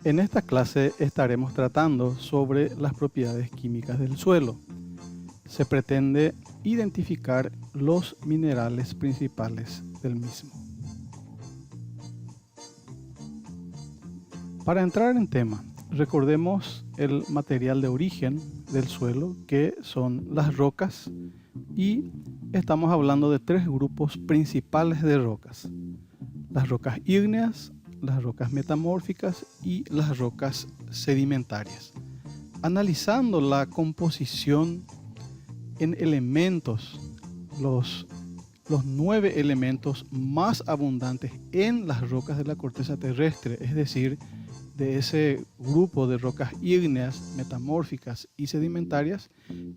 En esta clase estaremos tratando sobre las propiedades químicas del suelo. Se pretende identificar los minerales principales del mismo. Para entrar en tema, recordemos el material de origen del suelo, que son las rocas, y estamos hablando de tres grupos principales de rocas: las rocas ígneas, las rocas metamórficas y las rocas sedimentarias. Analizando la composición en elementos, los 9 elementos más abundantes en las rocas de la corteza terrestre, es decir, de ese grupo de rocas ígneas, metamórficas y sedimentarias,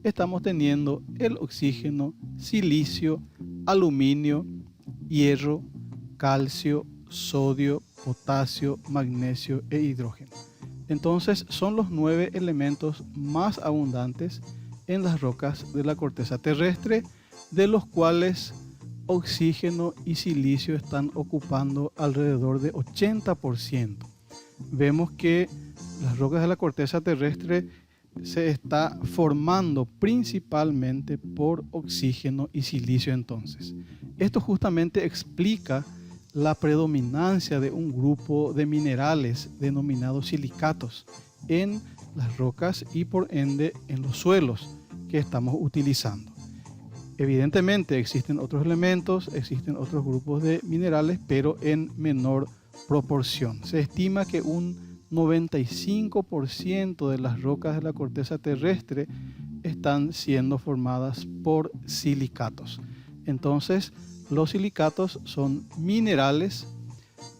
estamos teniendo el oxígeno, silicio, aluminio, hierro, calcio, sodio, potasio, magnesio e hidrógeno. Entonces son los 9 elementos más abundantes en las rocas de la corteza terrestre, de los cuales oxígeno y silicio están ocupando alrededor de 80%. Vemos que las rocas de la corteza terrestre se está formando principalmente por oxígeno y silicio. Entonces, esto justamente explica la predominancia de un grupo de minerales denominados silicatos en las rocas y por ende en los suelos que estamos utilizando. Evidentemente existen otros elementos, existen otros grupos de minerales, pero en menor proporción. Se estima que un 95% de las rocas de la corteza terrestre están siendo formadas por silicatos. Entonces, los silicatos son minerales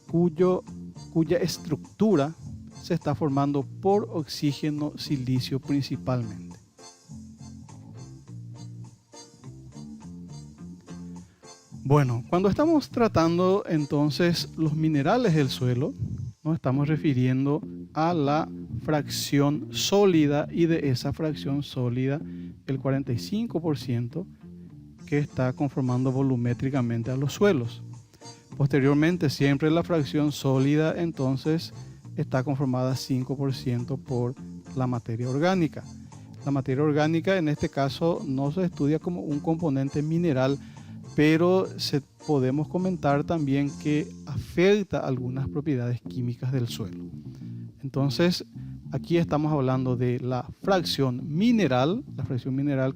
cuya estructura se está formando por oxígeno, silicio principalmente. Bueno, cuando estamos tratando entonces los minerales del suelo, nos estamos refiriendo a la fracción sólida, y de esa fracción sólida el 45% que está conformando volumétricamente a los suelos. Posteriormente, siempre la fracción sólida entonces está conformada 5% por la materia orgánica. La materia orgánica en este caso no se estudia como un componente mineral, pero podemos comentar también que afecta algunas propiedades químicas del suelo. Entonces, aquí estamos hablando de la fracción mineral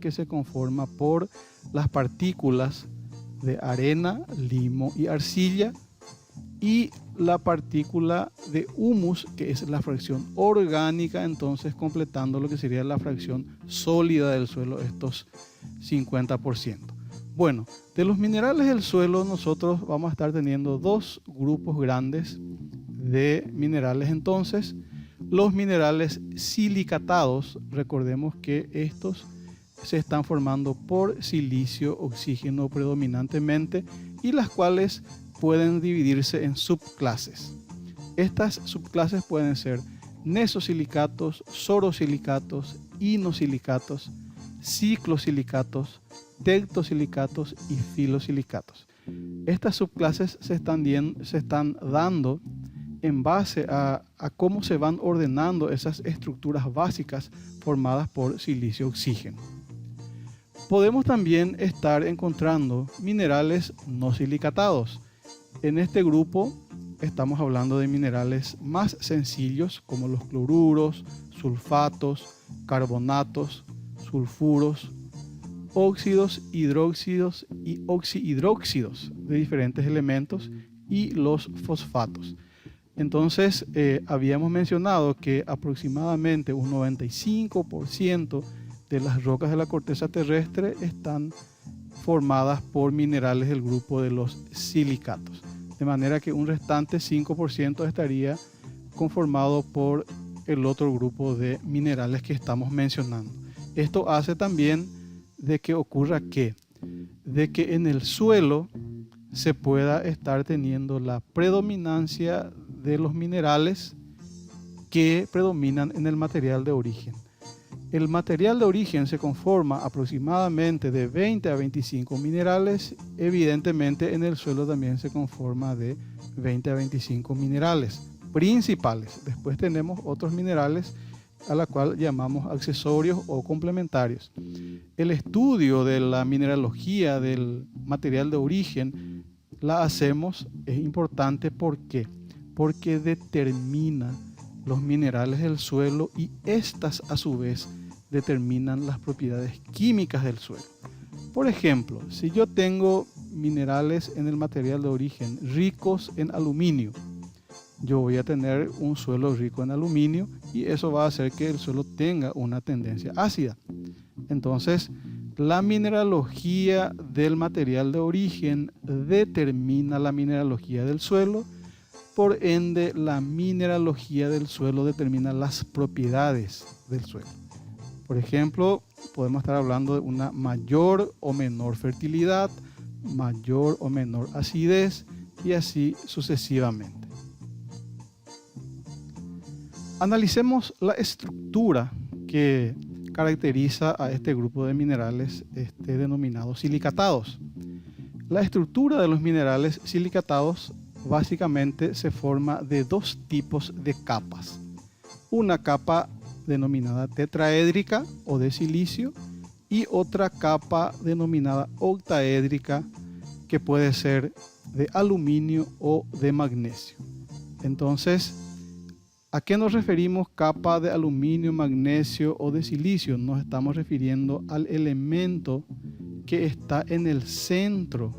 que se conforma por las partículas de arena, limo y arcilla, y la partícula de humus, que es la fracción orgánica, entonces completando lo que sería la fracción sólida del suelo, estos 50%. Bueno, de los minerales del suelo nosotros vamos a estar teniendo dos grupos grandes de minerales. Entonces, los minerales silicatados, recordemos que estos se están formando por silicio, oxígeno predominantemente, y las cuales pueden dividirse en subclases. Estas subclases pueden ser nesosilicatos, sorosilicatos, inosilicatos, ciclosilicatos, tectosilicatos y filosilicatos. Estas subclases se están dando en base a cómo se van ordenando esas estructuras básicas formadas por silicio-oxígeno. Podemos también estar encontrando minerales no silicatados. En este grupo estamos hablando de minerales más sencillos como los cloruros, sulfatos, carbonatos, sulfuros, óxidos, hidróxidos y oxihidróxidos de diferentes elementos, y los fosfatos. Entonces, habíamos mencionado que aproximadamente un 95% de las rocas de la corteza terrestre están formadas por minerales del grupo de los silicatos, de manera que un restante 5% estaría conformado por el otro grupo de minerales que estamos mencionando. Esto hace también de que ocurra de que en el suelo se pueda estar teniendo la predominancia de los minerales que predominan en el material de origen. El material de origen se conforma aproximadamente de 20 a 25 minerales. Evidentemente en el suelo también se conforma de 20 a 25 minerales. principales. Después tenemos otros minerales a la cual llamamos accesorios o complementarios. El estudio de la mineralogía del material de origen la hacemos, es importante. ¿Por qué? Porque determina los minerales del suelo y estas a su vez determinan las propiedades químicas del suelo. Por ejemplo, si yo tengo minerales en el material de origen ricos en aluminio, yo voy a tener un suelo rico en aluminio y eso va a hacer que el suelo tenga una tendencia ácida. Entonces, la mineralogía del material de origen determina la mineralogía del suelo. Por ende, la mineralogía del suelo determina las propiedades del suelo. Por ejemplo, podemos estar hablando de una mayor o menor fertilidad, mayor o menor acidez y así sucesivamente. Analicemos la estructura que caracteriza a este grupo de minerales denominados silicatados. La estructura de los minerales silicatados básicamente se forma de dos tipos de capas. Una capa denominada tetraédrica o de silicio y otra capa denominada octaédrica que puede ser de aluminio o de magnesio. Entonces, ¿a qué nos referimos capa de aluminio, magnesio o de silicio? Nos estamos refiriendo al elemento que está en el centro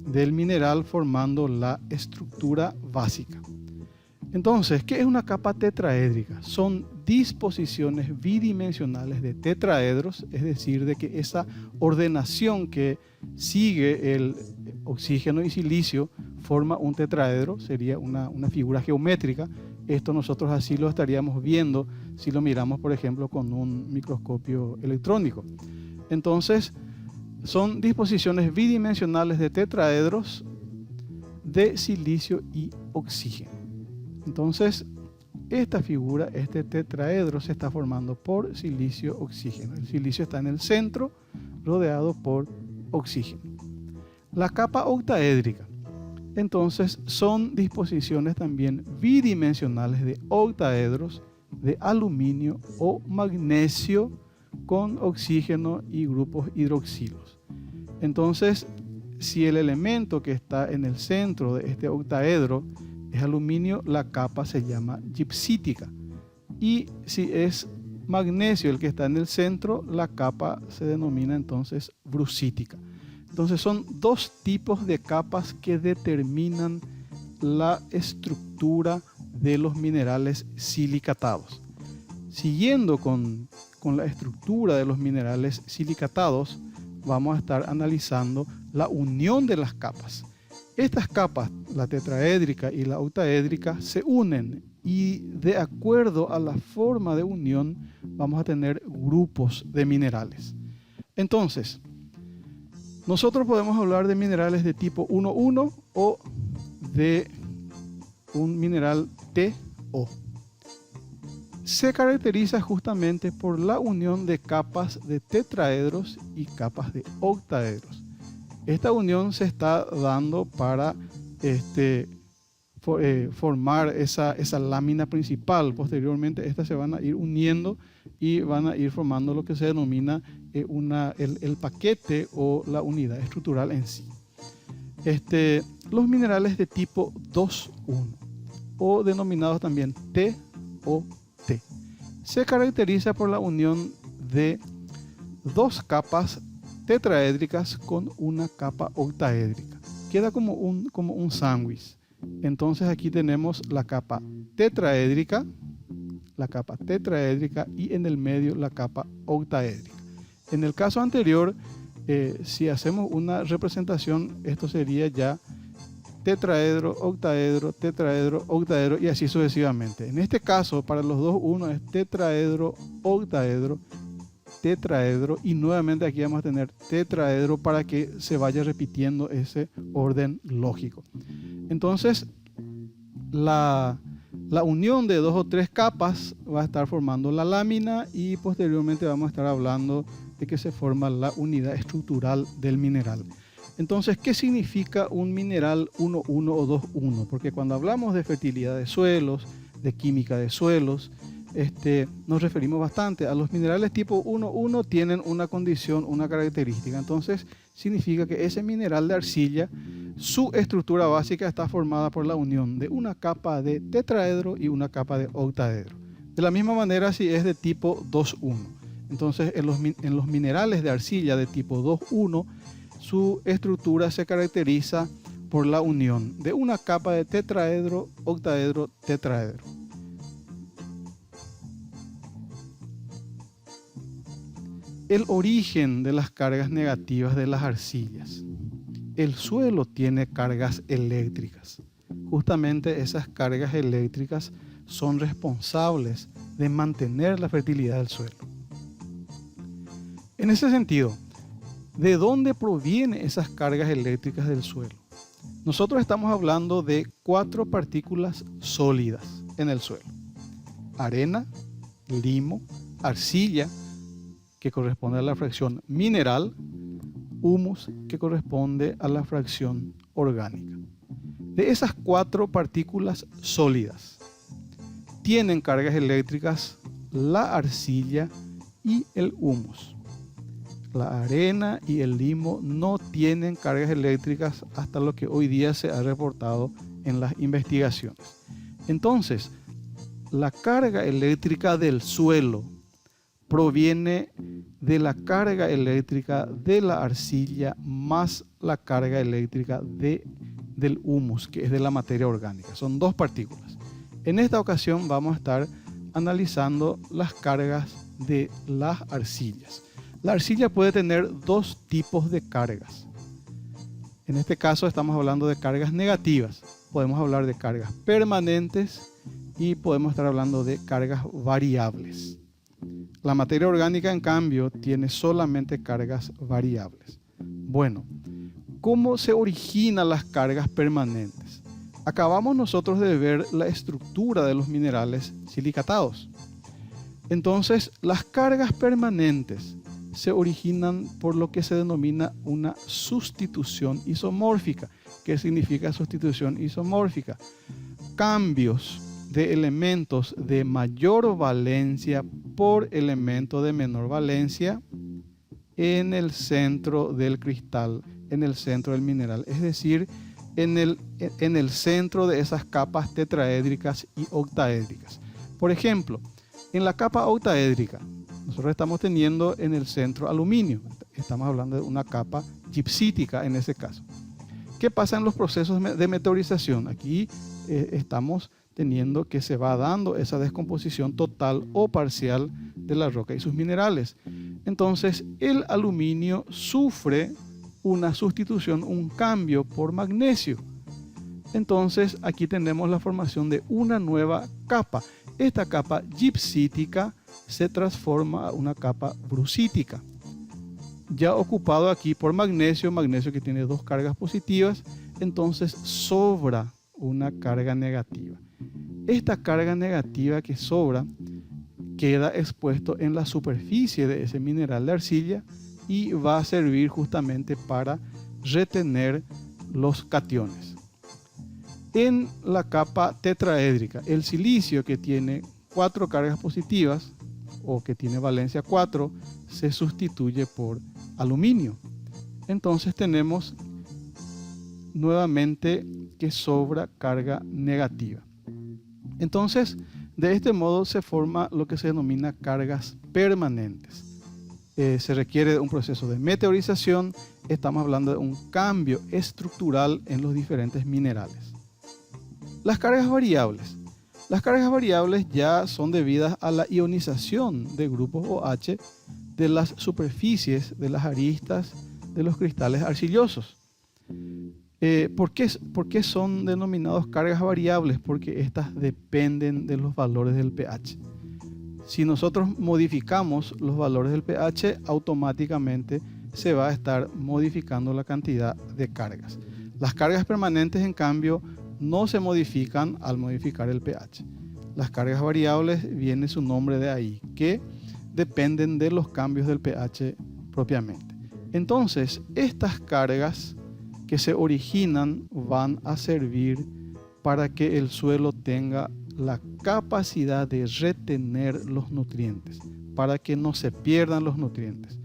del mineral formando la estructura básica. Entonces, ¿qué es una capa tetraédrica? Son disposiciones bidimensionales de tetraedros, es decir, de que esa ordenación que sigue el oxígeno y silicio forma un tetraedro, sería una figura geométrica. Esto nosotros así lo estaríamos viendo si lo miramos, por ejemplo, con un microscopio electrónico. Entonces, son disposiciones bidimensionales de tetraedros de silicio y oxígeno. Entonces, esta figura, este tetraedro, se está formando por silicio-oxígeno. El silicio está en el centro, rodeado por oxígeno. La capa octaédrica, entonces, son disposiciones también bidimensionales de octaedros de aluminio o magnesio con oxígeno y grupos hidroxilos. Entonces, si el elemento que está en el centro de este octaedro es aluminio, la capa se llama gipsítica. Y si es magnesio el que está en el centro, la capa se denomina entonces brucítica. Entonces son dos tipos de capas que determinan la estructura de los minerales silicatados. Siguiendo con la estructura de los minerales silicatados, vamos a estar analizando la unión de las capas. Estas capas, la tetraédrica y la octaédrica, se unen y de acuerdo a la forma de unión vamos a tener grupos de minerales. Entonces, nosotros podemos hablar de minerales de tipo 1,1 o de un mineral TO. Se caracteriza justamente por la unión de capas de tetraedros y capas de octaedros. Esta unión se está dando para formar esa lámina principal. Posteriormente, estas se van a ir uniendo y van a ir formando lo que se denomina el paquete o la unidad estructural en sí. Los minerales de tipo 2,1 o denominados también TOT se caracteriza por la unión de dos capas tetraédricas con una capa octaédrica. Queda como un sándwich. Entonces aquí tenemos la capa tetraédrica y en el medio la capa octaédrica. En el caso anterior, si hacemos una representación, esto sería ya tetraedro, octaedro, tetraedro, octaedro y así sucesivamente. En este caso, para los 2,1 es tetraedro, octaedro, tetraedro y nuevamente aquí vamos a tener tetraedro para que se vaya repitiendo ese orden lógico. Entonces, la unión de 2 o 3 capas va a estar formando la lámina y posteriormente vamos a estar hablando de que se forma la unidad estructural del mineral. Entonces, ¿qué significa un mineral 1,1 o 2,1? Porque cuando hablamos de fertilidad de suelos, de química de suelos, nos referimos bastante a los minerales tipo 1,1 tienen una condición, una característica. Entonces, significa que ese mineral de arcilla, su estructura básica está formada por la unión de una capa de tetraedro y una capa de octaedro. De la misma manera si es de tipo 2,1. Entonces, en los minerales de arcilla de tipo 2,1, su estructura se caracteriza por la unión de una capa de tetraedro, octaedro, tetraedro. El origen de las cargas negativas de las arcillas. El suelo tiene cargas eléctricas. Justamente esas cargas eléctricas son responsables de mantener la fertilidad del suelo. En ese sentido, ¿de dónde provienen esas cargas eléctricas del suelo? Nosotros estamos hablando de 4 partículas sólidas en el suelo: arena, limo, arcilla, que corresponde a la fracción mineral, humus, que corresponde a la fracción orgánica. De esas 4 partículas sólidas, tienen cargas eléctricas la arcilla y el humus. La arena y el limo no tienen cargas eléctricas hasta lo que hoy día se ha reportado en las investigaciones. Entonces, la carga eléctrica del suelo proviene de la carga eléctrica de la arcilla más la carga eléctrica del humus, que es de la materia orgánica. Son 2 partículas. En esta ocasión vamos a estar analizando las cargas de las arcillas. La arcilla puede tener 2 tipos de cargas. En este caso estamos hablando de cargas negativas. Podemos hablar de cargas permanentes y podemos estar hablando de cargas variables. La materia orgánica, en cambio, tiene solamente cargas variables. Bueno, ¿cómo se originan las cargas permanentes? Acabamos nosotros de ver la estructura de los minerales silicatados. Entonces, las cargas permanentes se originan por lo que se denomina una sustitución isomórfica. ¿Qué significa sustitución isomórfica? Cambios de elementos de mayor valencia por elemento de menor valencia en el centro del cristal, en el centro del mineral, es decir, en el centro de esas capas tetraédricas y octaédricas. Por ejemplo, en la capa octaédrica, nosotros estamos teniendo en el centro aluminio, estamos hablando de una capa gipsítica en ese caso. ¿Qué pasa en los procesos de meteorización? Aquí estamos teniendo que se va dando esa descomposición total o parcial de la roca y sus minerales. Entonces, el aluminio sufre una sustitución, un cambio por magnesio. Entonces, aquí tenemos la formación de una nueva capa. Esta capa gipsítica se transforma a una capa brucítica. Ya ocupado aquí por magnesio, magnesio que tiene 2 cargas positivas, entonces sobra una carga negativa. Esta carga negativa que sobra queda expuesto en la superficie de ese mineral de arcilla y va a servir justamente para retener los cationes. En la capa tetraédrica, el silicio, que tiene 4 cargas positivas o que tiene valencia 4, se sustituye por aluminio. Entonces tenemos nuevamente que sobra carga negativa. Entonces, de este modo se forma lo que se denomina cargas permanentes. Se requiere de un proceso de meteorización. Estamos hablando de un cambio estructural en los diferentes minerales. Las cargas variables. Las cargas variables ya son debidas a la ionización de grupos OH de las superficies de las aristas de los cristales arcillosos. ¿Por qué son denominados cargas variables? Porque estas dependen de los valores del pH. Si nosotros modificamos los valores del pH, automáticamente se va a estar modificando la cantidad de cargas. Las cargas permanentes, en cambio, no se modifican al modificar el pH. Las cargas variables, viene su nombre de ahí, que dependen de los cambios del pH propiamente. Entonces, estas cargas que se originan van a servir para que el suelo tenga la capacidad de retener los nutrientes, para que no se pierdan los nutrientes.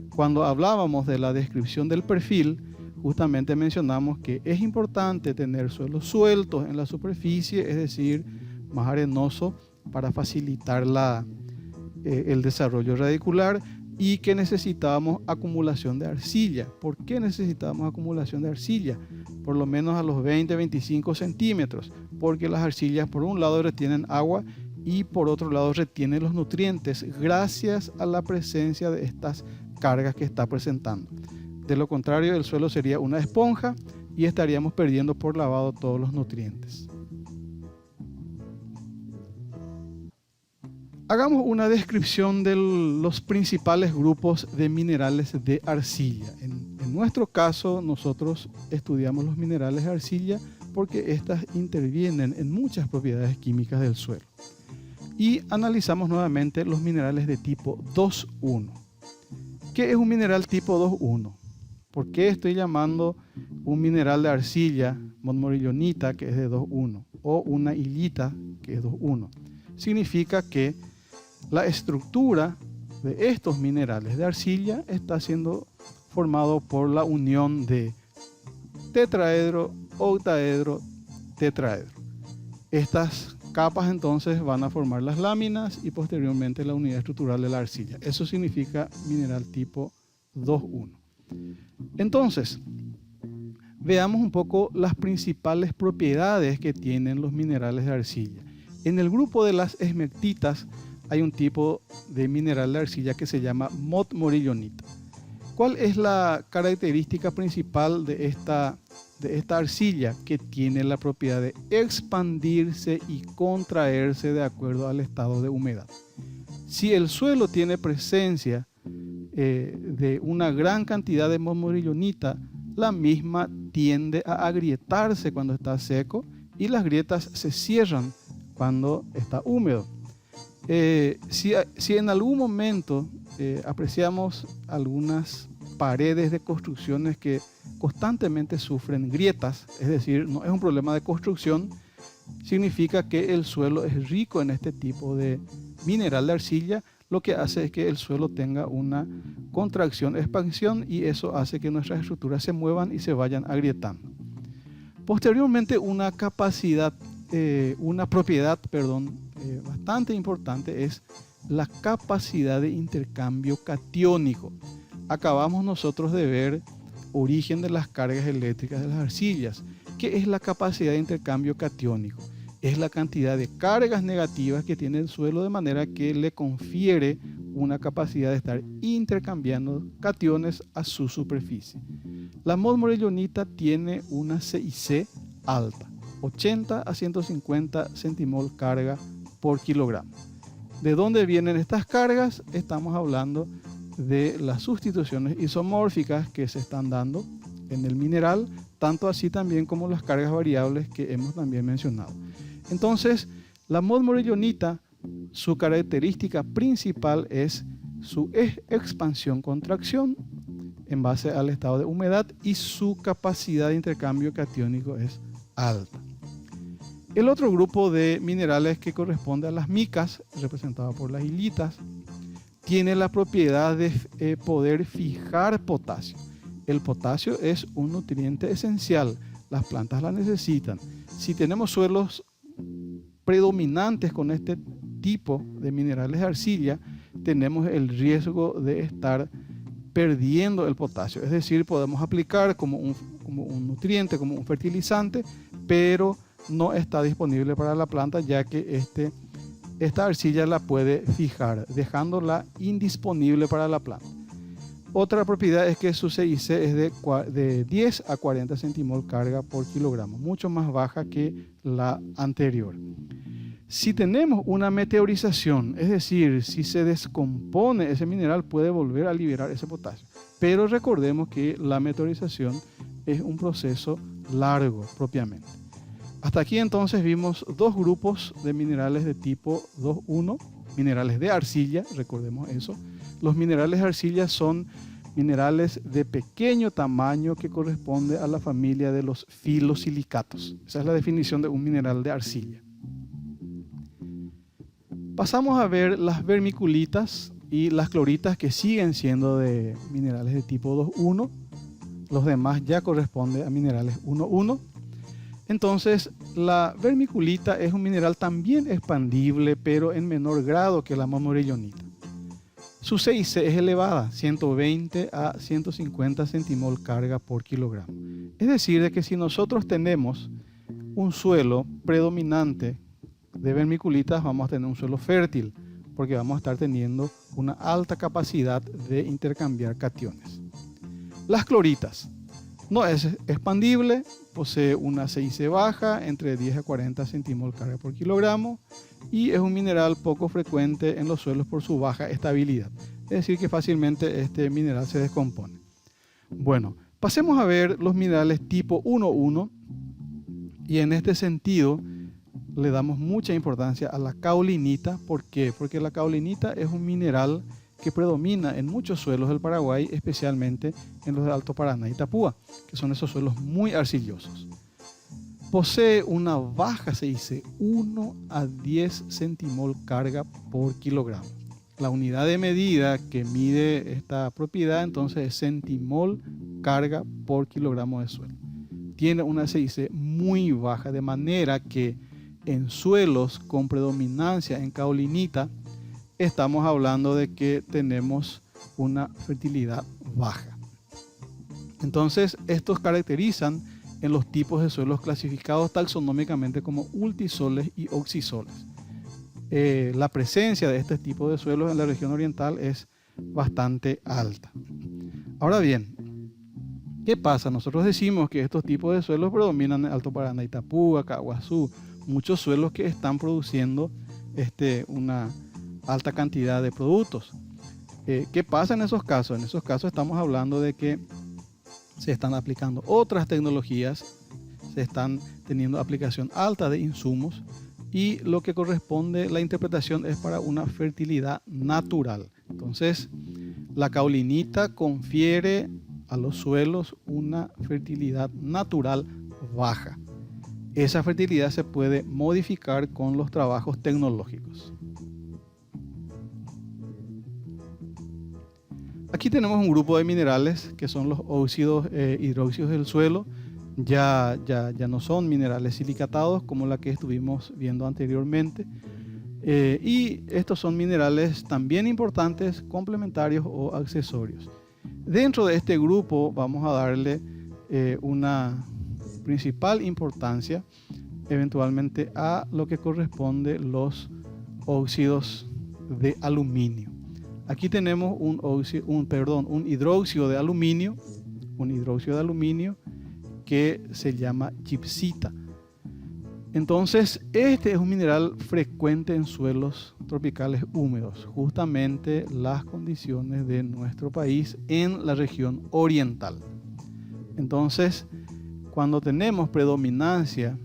Cuando hablábamos de la descripción del perfil, justamente mencionamos que es importante tener suelos sueltos en la superficie, es decir, más arenoso, para facilitar el desarrollo radicular, y que necesitábamos acumulación de arcilla. ¿Por qué necesitábamos acumulación de arcilla? Por lo menos a los 20-25 centímetros, porque las arcillas por un lado retienen agua y por otro lado retienen los nutrientes gracias a la presencia de estas cargas que está presentando. De lo contrario, el suelo sería una esponja y estaríamos perdiendo por lavado todos los nutrientes. Hagamos una descripción de los principales grupos de minerales de arcilla. En nuestro caso, nosotros estudiamos los minerales de arcilla porque estas intervienen en muchas propiedades químicas del suelo. Y analizamos nuevamente los minerales de tipo 2,1. ¿Qué es un mineral tipo 2,1? ¿Por qué estoy llamando un mineral de arcilla montmorillonita, que es de 2,1, o una illita, que es 2,1? Significa que la estructura de estos minerales de arcilla está siendo formado por la unión de tetraedro, octaedro, tetraedro. Estas capas entonces van a formar las láminas y posteriormente la unidad estructural de la arcilla. Eso significa mineral tipo 2,1. Entonces, veamos un poco las principales propiedades que tienen los minerales de arcilla. En el grupo de las esmectitas hay un tipo de mineral de arcilla que se llama montmorillonita. ¿Cuál es la característica principal de esta arcilla? Que tiene la propiedad de expandirse y contraerse de acuerdo al estado de humedad. Si el suelo tiene presencia de una gran cantidad de montmorillonita, la misma tiende a agrietarse cuando está seco y las grietas se cierran cuando está húmedo. Si en algún momento apreciamos algunas paredes de construcciones que constantemente sufren grietas, es decir, no es un problema de construcción, significa que el suelo es rico en este tipo de mineral de arcilla, lo que hace es que el suelo tenga una contracción, expansión, y eso hace que nuestras estructuras se muevan y se vayan agrietando. Posteriormente, una propiedad bastante importante es la capacidad de intercambio catiónico. Acabamos nosotros de ver origen de las cargas eléctricas de las arcillas. ¿Qué es la capacidad de intercambio catiónico? Es la cantidad de cargas negativas que tiene el suelo, de manera que le confiere una capacidad de estar intercambiando cationes a su superficie. La montmorillonita tiene una CIC alta, 80 a 150 centimol carga por kilogramo. ¿De dónde vienen estas cargas? Estamos hablando de las sustituciones isomórficas que se están dando en el mineral, tanto así también como las cargas variables que hemos también mencionado. Entonces, la montmorillonita, su característica principal es su expansión-contracción en base al estado de humedad, y su capacidad de intercambio catiónico es alta. El otro grupo de minerales que corresponde a las micas, representado por las hilitas, tiene la propiedad de poder fijar potasio. El potasio es un nutriente esencial, las plantas la necesitan. Si tenemos suelos predominantes con este tipo de minerales de arcilla, tenemos el riesgo de estar perdiendo el potasio. Es decir, podemos aplicar como un nutriente, como un fertilizante, pero no está disponible para la planta, ya que esta arcilla la puede fijar, dejándola indisponible para la planta. Otra propiedad es que su CIC es de 10 a 40 centimol carga por kilogramo, mucho más baja que la anterior. Si tenemos una meteorización, es decir, si se descompone ese mineral, puede volver a liberar ese potasio. Pero recordemos que la meteorización es un proceso largo propiamente. Hasta aquí entonces vimos dos grupos de minerales de tipo 2,1, minerales de arcilla, recordemos eso. Los minerales de arcilla son minerales de pequeño tamaño que corresponde a la familia de los filosilicatos. Esa es la definición de un mineral de arcilla. Pasamos a ver las vermiculitas y las cloritas, que siguen siendo de minerales de tipo 2,1. Los demás ya corresponden a minerales 1,1. Entonces, la vermiculita es un mineral también expandible, pero en menor grado que la monorellonita. Su CIC es elevada, 120 a 150 centimol carga por kilogramo. Es decir, de que si nosotros tenemos un suelo predominante de vermiculitas, vamos a tener un suelo fértil, porque vamos a estar teniendo una alta capacidad de intercambiar cationes. Las cloritas no es expandible, posee una CIC baja, entre 10 a 40 centimol carga por kilogramo, y es un mineral poco frecuente en los suelos por su baja estabilidad. Es decir, que fácilmente este mineral se descompone. Bueno, pasemos a ver los minerales tipo 1,1, y en este sentido le damos mucha importancia a la caulinita. ¿Por qué? Porque la caulinita es un mineral que predomina en muchos suelos del Paraguay, especialmente en los de Alto Paraná y Itapúa, que son esos suelos muy arcillosos. Posee una baja CIC, 1 a 10 centimol carga por kilogramo. La unidad de medida que mide esta propiedad entonces es centimol carga por kilogramo de suelo. Tiene una CIC muy baja, de manera que en suelos con predominancia en caulinita estamos hablando de que tenemos una fertilidad baja. Entonces, estos caracterizan en los tipos de suelos clasificados taxonómicamente como ultisoles y oxisoles. La presencia de este tipo de suelos en la región oriental es bastante alta. Ahora bien, ¿qué pasa? Nosotros decimos que estos tipos de suelos predominan en Alto Paraná, Itapúa, Caguazú, muchos suelos que están produciendo una alta cantidad de productos. ¿Qué pasa en esos casos? En esos casos estamos hablando de que se están aplicando otras tecnologías, se están teniendo aplicación alta de insumos, y lo que corresponde, la interpretación es para una fertilidad natural. Entonces, la caulinita confiere a los suelos una fertilidad natural baja. Esa fertilidad se puede modificar con los trabajos tecnológicos. Aquí tenemos un grupo de minerales que son los óxidos hidróxidos del suelo. Ya no son minerales silicatados como la que estuvimos viendo anteriormente. Y estos son minerales también importantes, complementarios o accesorios. Dentro de este grupo vamos a darle una principal importancia eventualmente a lo que corresponde los óxidos de aluminio. Aquí tenemos un hidróxido de aluminio, que se llama gibbsita. Entonces, este es un mineral frecuente en suelos tropicales húmedos, justamente las condiciones de nuestro país en la región oriental. Entonces, cuando tenemos predominancia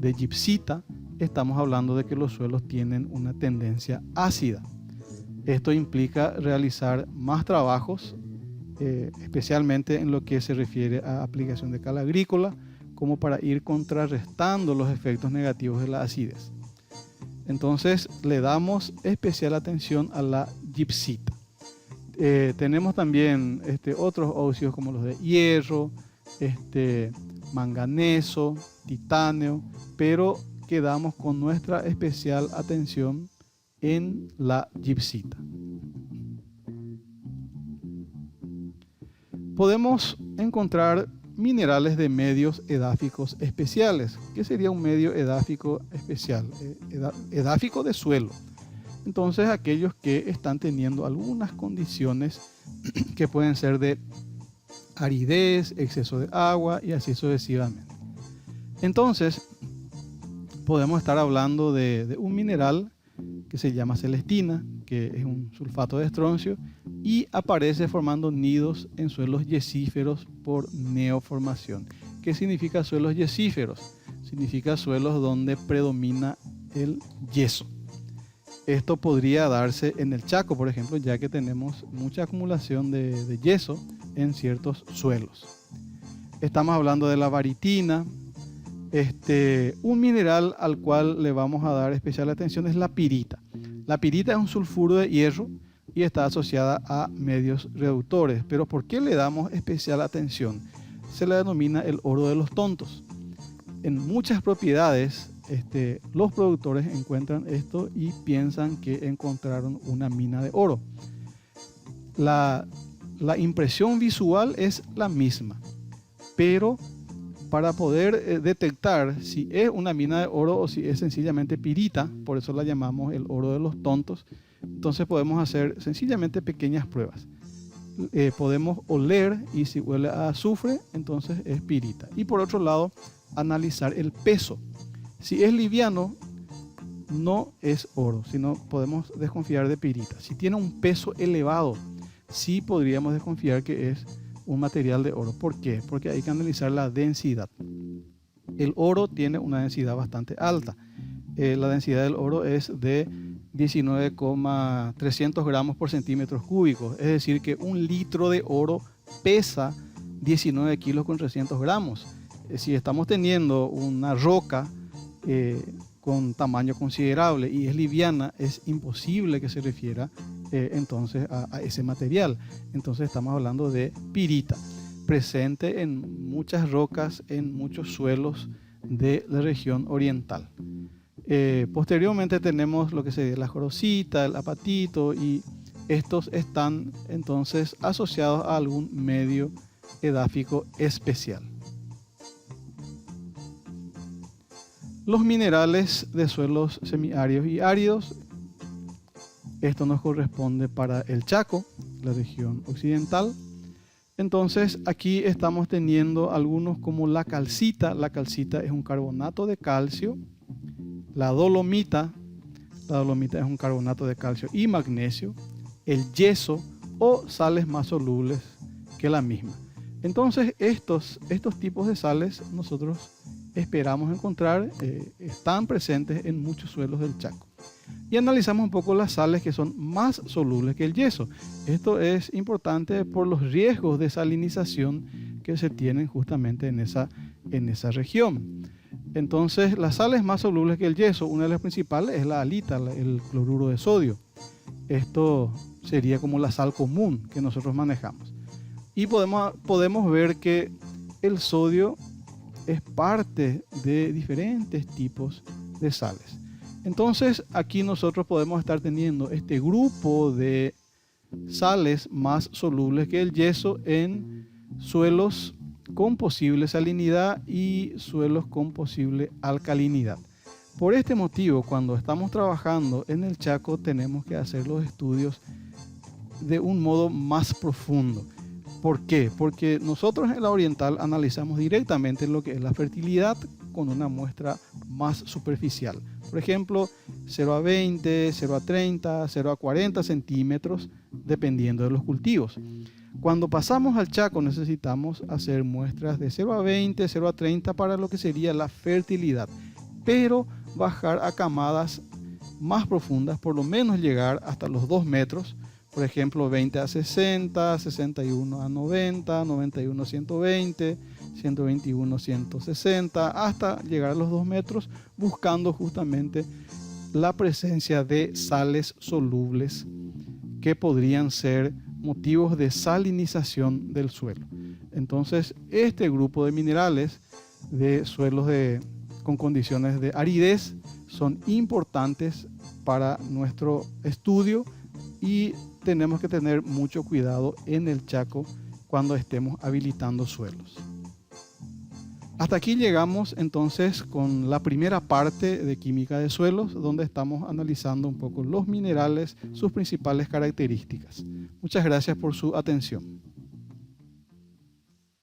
de gibbsita, estamos hablando de que los suelos tienen una tendencia ácida. Esto implica realizar más trabajos, especialmente en lo que se refiere a aplicación de cal agrícola, como para ir contrarrestando los efectos negativos de la acidez. Entonces le damos especial atención a la gibbsita. Tenemos también otros óxidos como los de hierro, manganeso, titanio, pero quedamos con nuestra especial atención en la gibbsita. Podemos encontrar minerales de medios edáficos especiales. ¿Qué sería un medio edáfico especial? Edáfico de suelo. Entonces, aquellos que están teniendo algunas condiciones que pueden ser de aridez, exceso de agua y así sucesivamente. Entonces, podemos estar hablando de un mineral que se llama celestina, que es un sulfato de estroncio y aparece formando nidos en suelos yesíferos por neoformación. ¿Qué significa suelos yesíferos? Significa suelos donde predomina el yeso. Esto podría darse en el Chaco, por ejemplo, ya que tenemos mucha acumulación de yeso en ciertos suelos. Estamos hablando de la baritina. Un mineral al cual le vamos a dar especial atención es la pirita. La pirita es un sulfuro de hierro y está asociada a medios reductores. Pero ¿por qué le damos especial atención? Se le denomina el oro de los tontos. En muchas propiedades, los productores encuentran esto y piensan que encontraron una mina de oro. La impresión visual es la misma, pero para poder detectar si es una mina de oro o si es sencillamente pirita, por eso la llamamos el oro de los tontos, entonces podemos hacer sencillamente pequeñas pruebas. Podemos oler y si huele a azufre, entonces es pirita. Y por otro lado, analizar el peso. Si es liviano, no es oro, sino podemos desconfiar de pirita. Si tiene un peso elevado, sí podríamos desconfiar que es un material de oro. ¿Por qué? Porque hay que analizar la densidad. El oro tiene una densidad bastante alta. La densidad del oro es de 19,300 gramos por centímetros cúbicos. Es decir, que un litro de oro pesa 19 kilos con 300 gramos. Si estamos teniendo una roca con tamaño considerable y es liviana, es imposible que se refiera entonces a ese material. Entonces estamos hablando de pirita, presente en muchas rocas, en muchos suelos de la región oriental. Posteriormente tenemos lo que sería la jorosita, el apatito, y estos están entonces asociados a algún medio edáfico especial. Los minerales de suelos semiáridos y áridos, esto nos corresponde para el Chaco, la región occidental. Entonces aquí estamos teniendo algunos como la calcita. La calcita es un carbonato de calcio. La dolomita es un carbonato de calcio y magnesio. El yeso o sales más solubles que la misma. Entonces estos tipos de sales nosotros esperamos encontrar, están presentes en muchos suelos del Chaco. Y analizamos un poco las sales que son más solubles que el yeso. Esto es importante por los riesgos de salinización que se tienen justamente en esa región. Entonces, las sales más solubles que el yeso, una de las principales es la halita, el cloruro de sodio. Esto sería como la sal común que nosotros manejamos. Y podemos ver que el sodio es parte de diferentes tipos de sales. Entonces aquí nosotros podemos estar teniendo este grupo de sales más solubles que el yeso en suelos con posible salinidad y suelos con posible alcalinidad. Por este motivo, cuando estamos trabajando en el Chaco, tenemos que hacer los estudios de un modo más profundo. ¿Por qué? Porque nosotros en la oriental analizamos directamente lo que es la fertilidad con una muestra más superficial. Por ejemplo, 0 a 20, 0 a 30, 0 a 40 centímetros, dependiendo de los cultivos. Cuando pasamos al Chaco necesitamos hacer muestras de 0 a 20, 0 a 30 para lo que sería la fertilidad, pero bajar a camadas más profundas, por lo menos llegar hasta los 2 metros, por ejemplo 20 a 60, 61 a 90, 91 a 120, 121 a 160, hasta llegar a los 2 metros, buscando justamente la presencia de sales solubles que podrían ser motivos de salinización del suelo. Entonces, este grupo de minerales de suelos con condiciones de aridez son importantes para nuestro estudio y tenemos que tener mucho cuidado en el Chaco cuando estemos habilitando suelos. Hasta aquí llegamos entonces con la primera parte de química de suelos, donde estamos analizando un poco los minerales, sus principales características. Muchas gracias por su atención.